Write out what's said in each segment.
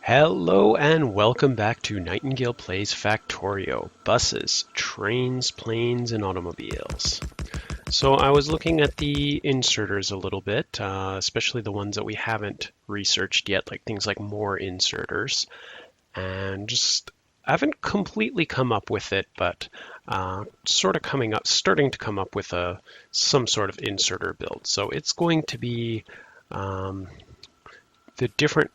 Hello and welcome back to Nightingale Plays Factorio, buses, trains, planes, and automobiles. So I was looking at the inserters a little bit, especially the ones that we haven't researched yet, like things like more inserters, and just I haven't completely come up with it, but starting to come up with some sort of inserter build. So it's going to be the different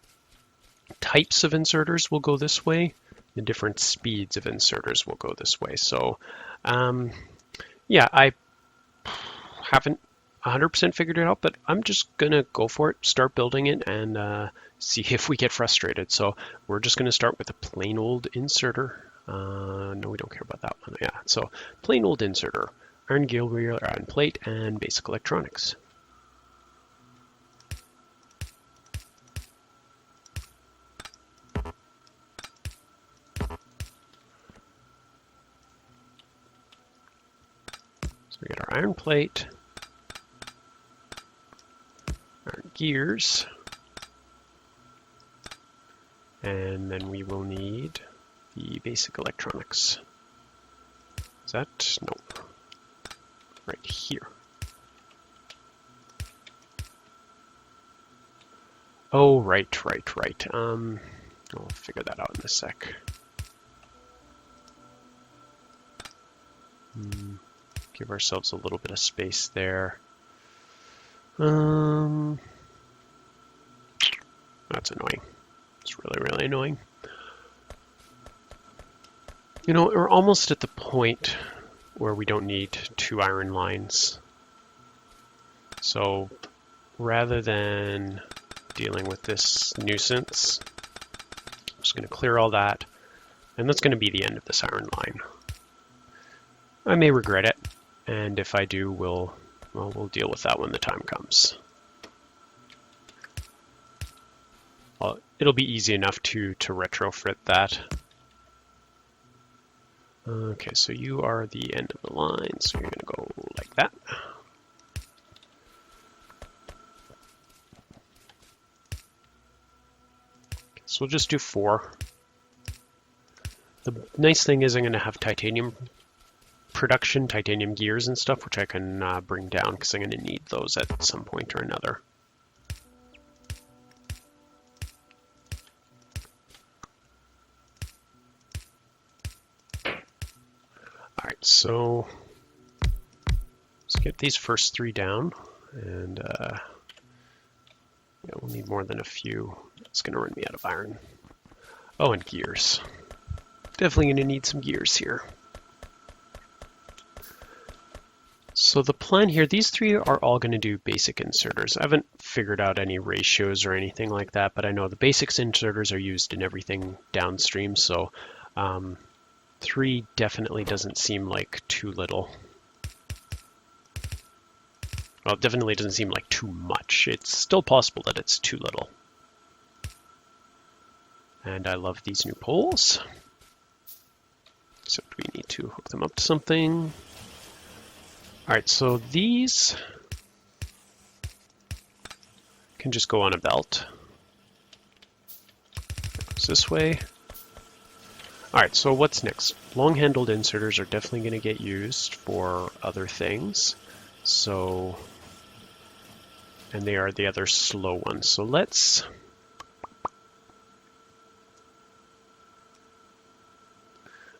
types of inserters will go this way. The different speeds of inserters will go this way. So yeah, I haven't 100% figured it out, but I'm just going to go for it, start building it, and see if we get frustrated. So we're just going to start with a plain old inserter. No, we don't care about that one. Yeah, so plain old inserter, iron gill wheel, iron plate, and basic electronics. So we got our iron plate, our gears, and then we will need the basic electronics. Is that? No. Right here. Oh, right. I'll figure that out in a sec. Give ourselves a little bit of space there. That's annoying. It's really annoying. You know, we're almost at the point where we don't need 2 iron lines. So rather than dealing with this nuisance, I'm just going to clear all that, and that's going to be the end of this iron line. I may regret it, and if I do, we'll deal with that when the time comes. Well, it'll be easy enough to retrofit that. Okay, so you are the end of the line, so you're going to go like that. Okay, so we'll just do 4. The nice thing is I'm going to have titanium production, titanium gears and stuff, which I can bring down because I'm going to need those at some point or another. Alright, so let's get these first 3 down, and yeah, we'll need more than a few. It's going to run me out of iron. Oh, and gears. Definitely going to need some gears here. So the plan here, these 3 are all going to do basic inserters. I haven't figured out any ratios or anything like that, but I know the basics inserters are used in everything downstream, so 3 definitely doesn't seem like too little. Well, it definitely doesn't seem like too much. It's still possible that it's too little. And I love these new poles. So do we need to hook them up to something? Alright, so these can just go on a belt. Goes this way. Alright, so what's next? Long-handled inserters are definitely going to get used for other things. So, and they are the other slow ones. So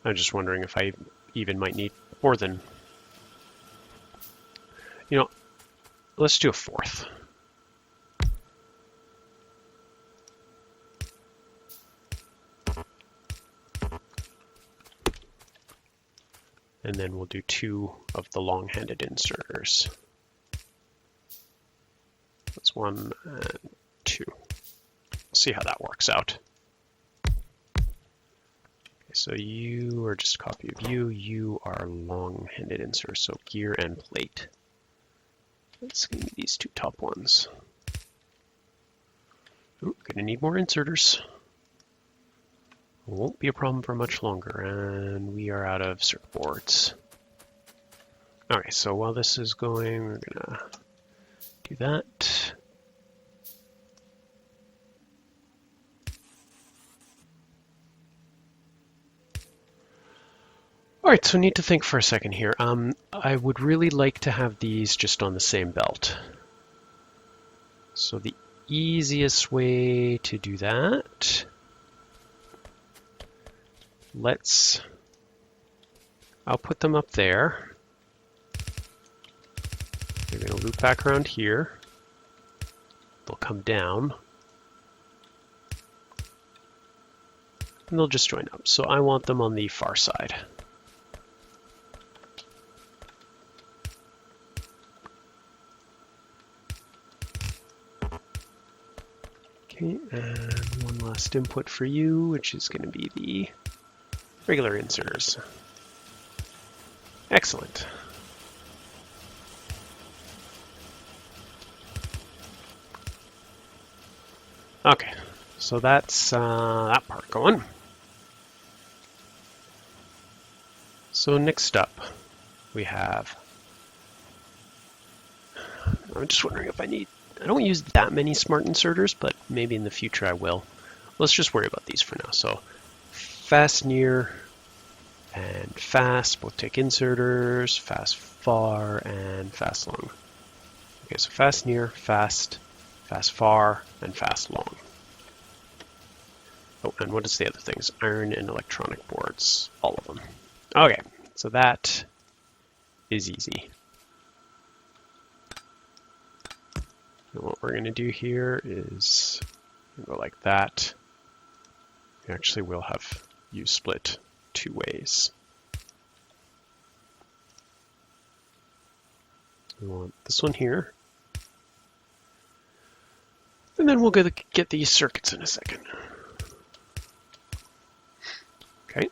I'm just wondering if I even might need more than, you know, let's do a 4th. And then we'll do 2 of the long-handed inserters. That's 1 and 2. See how that works out. Okay, so you are just a copy of you. You are long-handed inserters, so gear and plate. Let's give me these 2 top ones. Ooh, gonna need more inserters. Won't be a problem for much longer, and we are out of circuit boards. Okay, so while this is going, we're gonna do that. All right, so need to think for a second here. I would really like to have these just on the same belt. So the easiest way to do that, I'll put them up there. They're going to loop back around here. They'll come down. And they'll just join up. So I want them on the far side. Okay, and one last input for you, which is going to be the regular inserters. Excellent. Okay, so that's that part going. So next up, we have, I'm just wondering if I don't use that many smart inserters, but maybe in the future I will. Let's just worry about these for now. So fast near and fast both take inserters, fast far, and fast long. Okay, so fast near, fast far, and fast long. Oh, and what is the other things? Iron and electronic boards, all of them. Okay, so that is easy. And what we're going to do here is go like that. We actually will have you split two ways. We want this one here. And then we'll get these circuits in a second. Okay.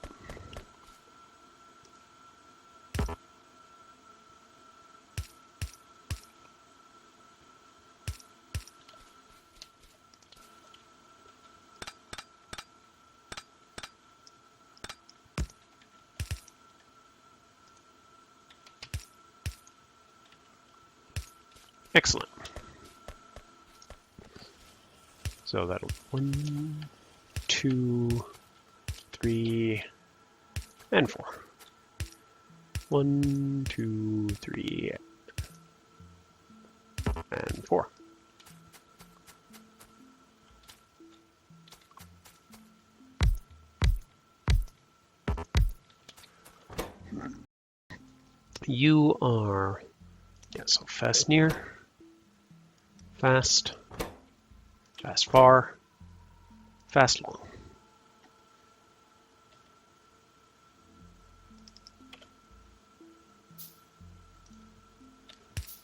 Excellent. So that'll 1, 2, 3, and 4. 1, 2, 3, and 4. You are, so fast near, fast far, fast long.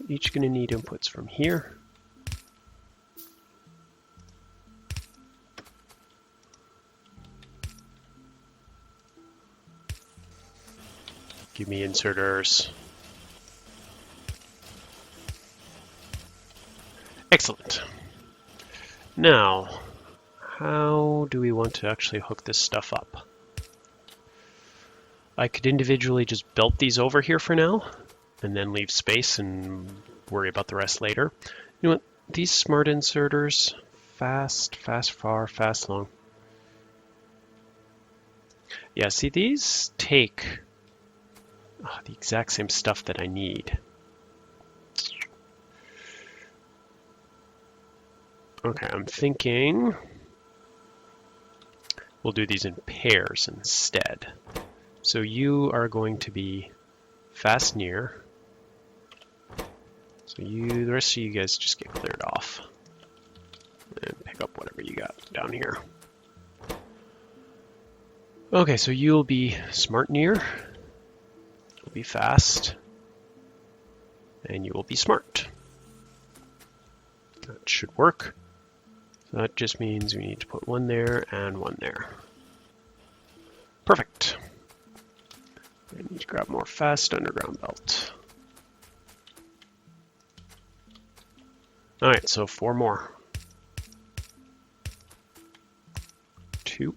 Each going to need inputs from here. Give me inserters. Excellent. Now, how do we want to actually hook this stuff up? I could individually just belt these over here for now, and then leave space and worry about the rest later. You know what? These smart inserters, fast far, fast long. Yeah, see, these take the exact same stuff that I need. Okay, I'm thinking we'll do these in pairs instead. So you are going to be fast near. So the rest of you guys just get cleared off and pick up whatever you got down here. Okay, so you'll be smart near, you'll be fast, and you will be smart. That should work. So that just means we need to put one there and one there. Perfect. I need to grab more fast underground belt. All right, so 4 more. 2,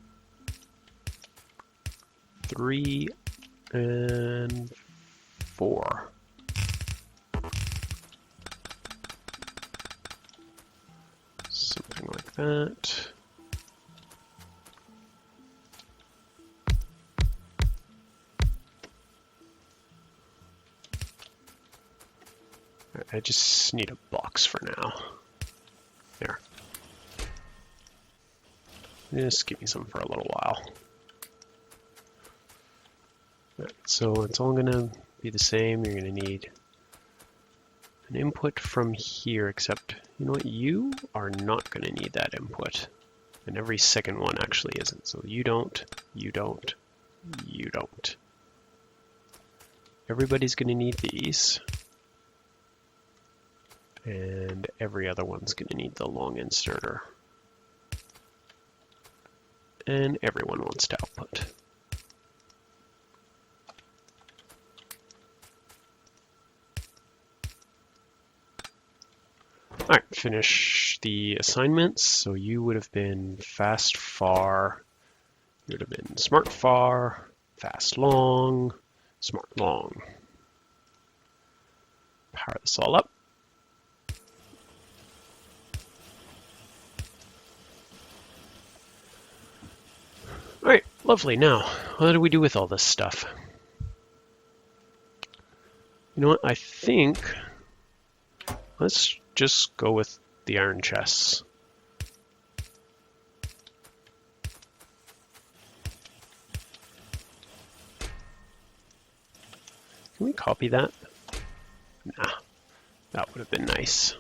3, and 4. Something like that. I just need a box for now. There. Just give me some for a little while. Right, so it's all going to be the same. You're going to need an input from here, except, you know what, you are not going to need that input. And every second one actually isn't. So you don't, you don't, you don't. Everybody's going to need these. And every other one's going to need the long inserter. And everyone wants to output. All right, finish the assignments. So you would have been fast far, you would have been smart far, fast long, smart long. Power this all up. All right, lovely. Now, what do we do with all this stuff? You know what, I think let's just go with the iron chests. Can we copy that? Nah, that would have been nice.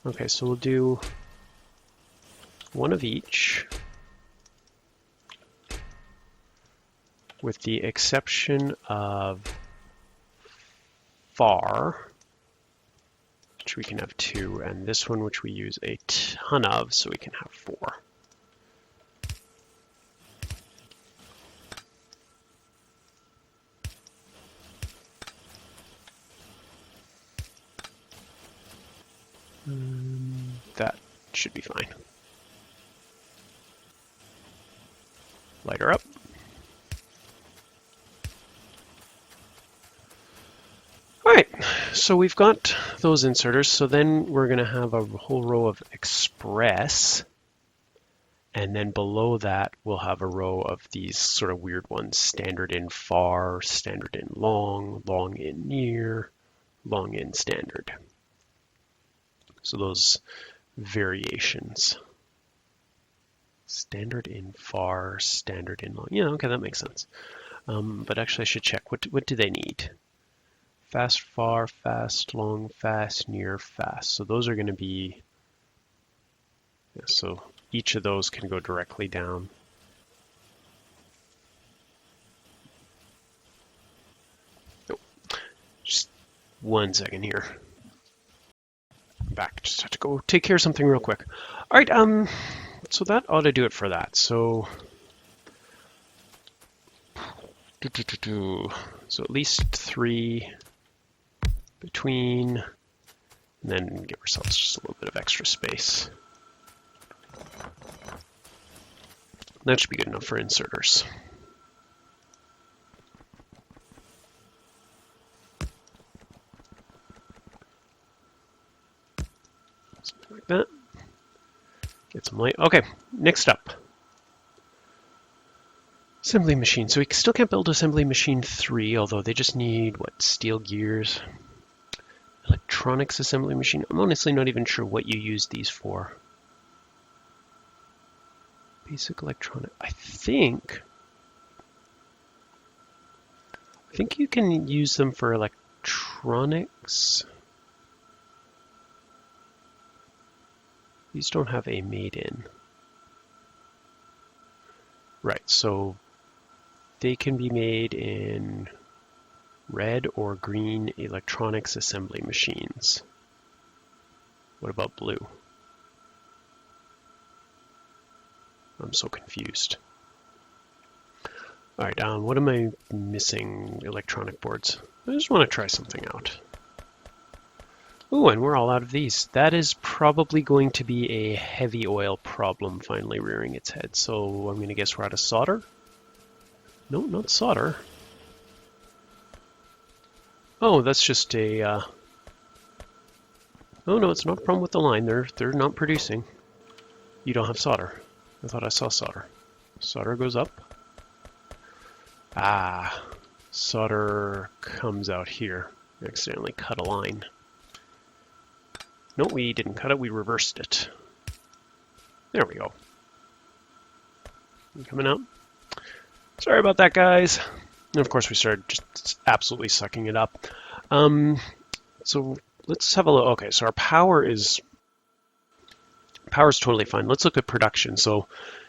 Okay, so we'll do one of each, with the exception of far, which we can have 2, and this one, which we use a ton of, so we can have 4. That should be fine. Light her up. All right, so we've got those inserters. So then we're going to have a whole row of express. And then below that, we'll have a row of these sort of weird ones: standard in far, standard in long, long in near, long in standard. So those variations. Standard in far, standard in long. Yeah, okay, that makes sense. But actually I should check. What do they need? Fast, far, fast, long, fast, near, fast. So those are going to be, yeah, so each of those can go directly down. Oh, just 1 second here. I'm back. Just have to go take care of something real quick. All right, so that ought to do it for that. So, so at least 3 between, and then give ourselves just a little bit of extra space. That should be good enough for inserters. Something like that. Get some light. Okay, next up. Assembly machine. So we still can't build assembly machine 3, although they just need, what, steel gears? Electronics assembly machine. I'm honestly not even sure what you use these for. Basic electronic. I think you can use them for electronics. These don't have a made in. Right, so they can be made in red or green electronics assembly machines. What about blue? I'm so confused. All right, what am I missing? Electronic boards. I just want to try something out. Ooh, and we're all out of these. That is probably going to be a heavy oil problem finally rearing its head. So I'm going to guess we're out of solder. No, not solder. Oh, that's just a... Oh no, it's not a problem with the line. They're not producing. You don't have solder. I thought I saw solder. Solder goes up. Ah, solder comes out here. We accidentally cut a line. No, we didn't cut it, we reversed it. There we go. Coming out. Sorry about that, guys. And of course, we started just absolutely sucking it up. So let's have a look. Okay, so our power is totally fine. Let's look at production. So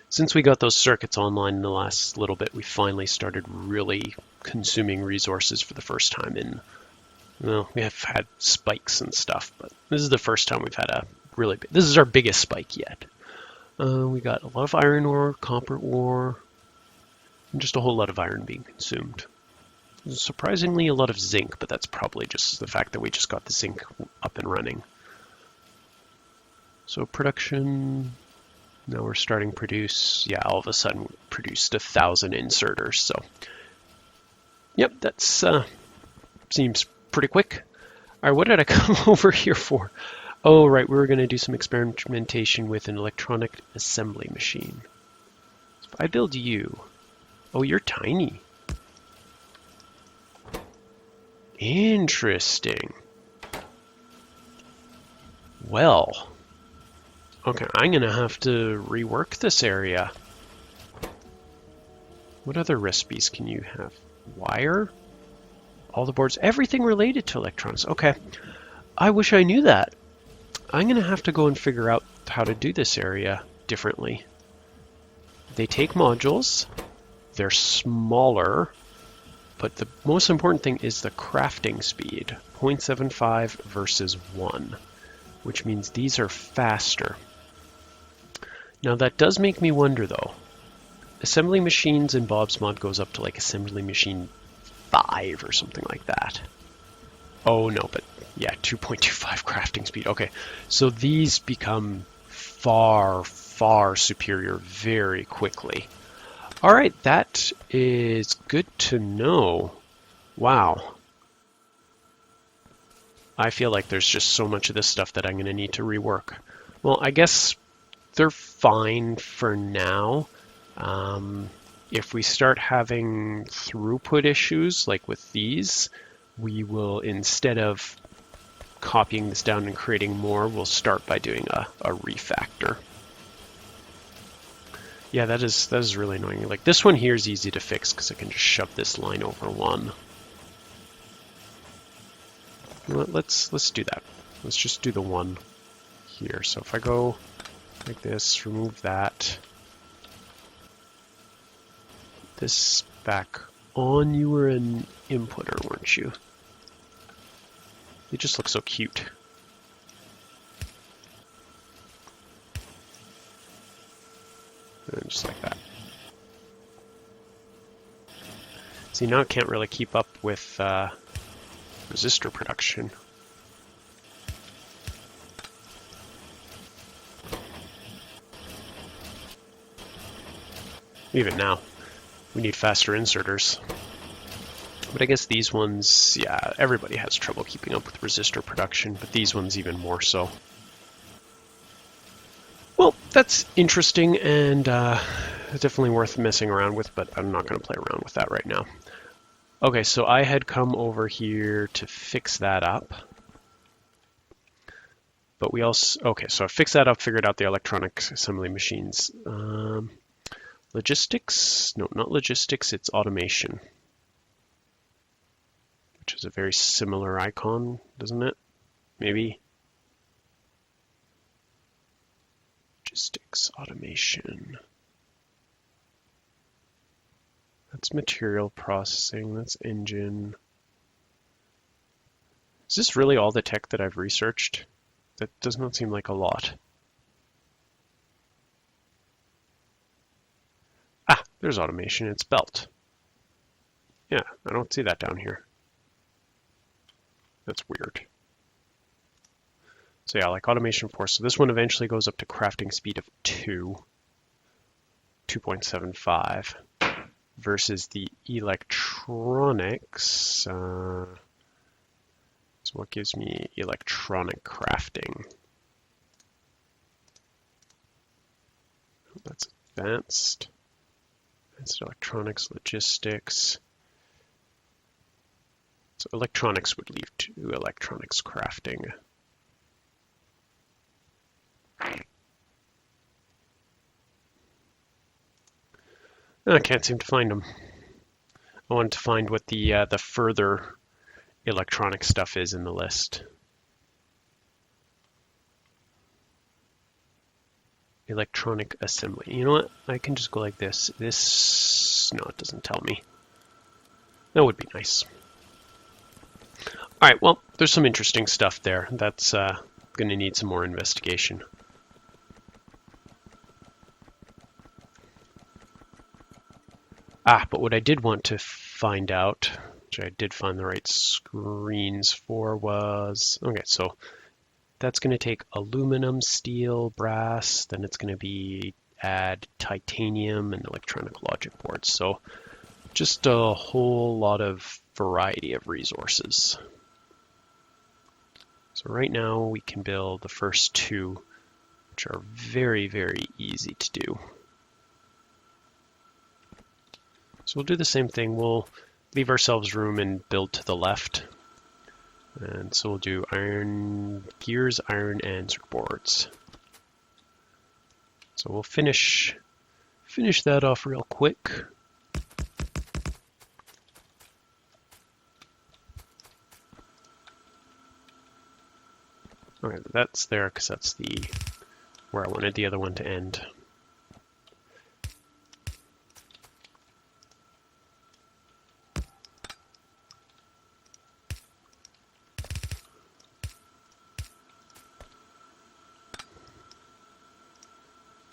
since we got those circuits online in the last little bit, we finally started really consuming resources for the first time in, well, we have had spikes and stuff, but this is the first time we've had a really big, this is our biggest spike yet. We got a lot of iron ore, copper ore, and just a whole lot of iron being consumed. Surprisingly, a lot of zinc, but that's probably just the fact that we just got the zinc up and running. So production, now we're starting to produce, yeah, all of a sudden we produced 1,000 inserters. So, yep, that's seems pretty quick. All right, what did I come over here for? Oh, right, we were going to do some experimentation with an electronic assembly machine. So if I build you, oh, you're tiny. Interesting. Well, okay, I'm going to have to rework this area. What other recipes can you have? Wire? All the boards, everything related to electronics. Okay, I wish I knew that. I'm going to have to go and figure out how to do this area differently. They take modules, they're smaller, but the most important thing is the crafting speed, 0.75 versus 1, which means these are faster. Now that does make me wonder though. Assembly machines in Bob's mod goes up to like assembly machine 5 or something like that. Oh no, but yeah, 2.25 crafting speed. Okay, so these become far, far superior very quickly. All right, that is good to know. Wow. I feel like there's just so much of this stuff that I'm going to need to rework. Well, I guess they're fine for now. If we start having throughput issues like with these, we will, instead of copying this down and creating more, we'll start by doing a refactor. Yeah, that is really annoying. Like this one here is easy to fix because I can just shove this line over one. Let's do that. Let's just do the one here. So if I go like this, remove that. This back on. You were an inputter, weren't you? They just look so cute. And just like that. See, now it can't really keep up with resistor production. Even now, we need faster inserters. But I guess these ones, yeah, everybody has trouble keeping up with resistor production, but these ones even more so. Well, that's interesting and definitely worth messing around with, but I'm not going to play around with that right now. Okay, so I had come over here to fix that up. But we also, okay, so I fixed that up, figured out the electronic assembly machines. Logistics, no, not logistics, it's automation. Which is a very similar icon, doesn't it? Maybe. Logistics, automation. That's material processing, that's engine. Is this really all the tech that I've researched? That does not seem like a lot. Ah, there's automation, it's belt. Yeah, I don't see that down here. That's weird. So yeah, like automation 4. So this one eventually goes up to crafting speed of 2.75 versus the electronics. So what gives me electronic crafting? That's advanced. Advanced electronics, logistics. So electronics would leave to electronics crafting. I can't seem to find them. I wanted to find what the further electronic stuff is in the list. Electronic assembly. You know what? I can just go like this. This, no, it doesn't tell me. That would be nice. All right, well, there's some interesting stuff there. That's going to need some more investigation. But what I did want to find out, which I did find the right screens for, was, okay, so that's going to take aluminum, steel, brass, then it's going to be add titanium and electronic logic boards. So just a whole lot of variety of resources. So right now we can build the first two, which are very, very easy to do. So we'll do the same thing. We'll leave ourselves room and build to the left. And so we'll do iron gears, iron, and circuit boards. So we'll finish that off real quick. Okay, that's there because that's where I wanted the other one to end.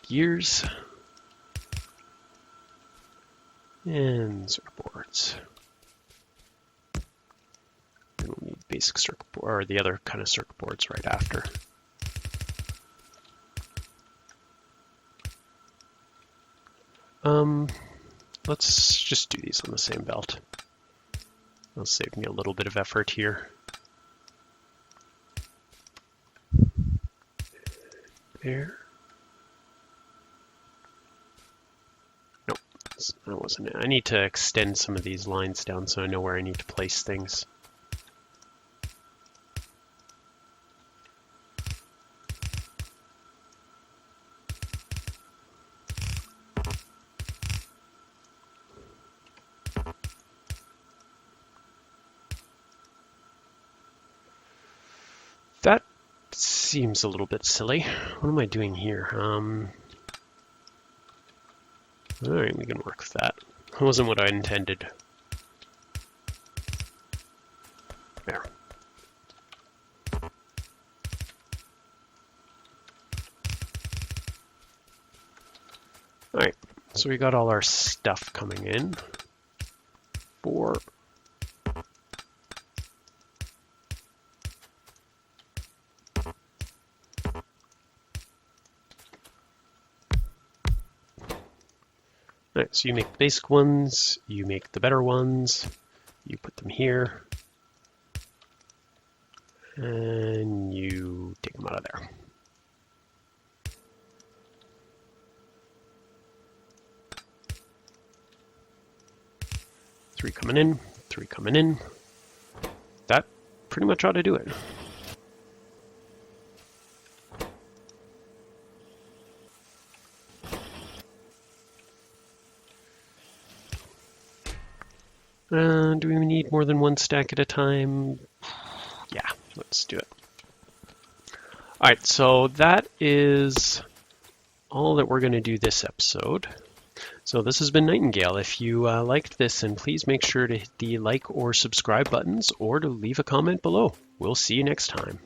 Gears and circuit boards. And we'll need basic circuit board, or the other kind of circuit boards right after. Let's just do these on the same belt. That'll save me a little bit of effort here. There. Nope, that wasn't it. I need to extend some of these lines down so I know where I need to place things. That seems a little bit silly. What am I doing here? All right, we can work with that. That wasn't what I intended. There. All right, so we got all our stuff coming in. 4. All right, so you make the basic ones, you make the better ones, you put them here, and you take them out of there. Three coming in, 3 coming in. That pretty much ought to do it. Do we need more than one stack at a time? Yeah, let's do it. All right, so that is all that we're going to do this episode. So this has been Nightingale. If you liked this, then please make sure to hit the like or subscribe buttons or to leave a comment below. We'll see you next time.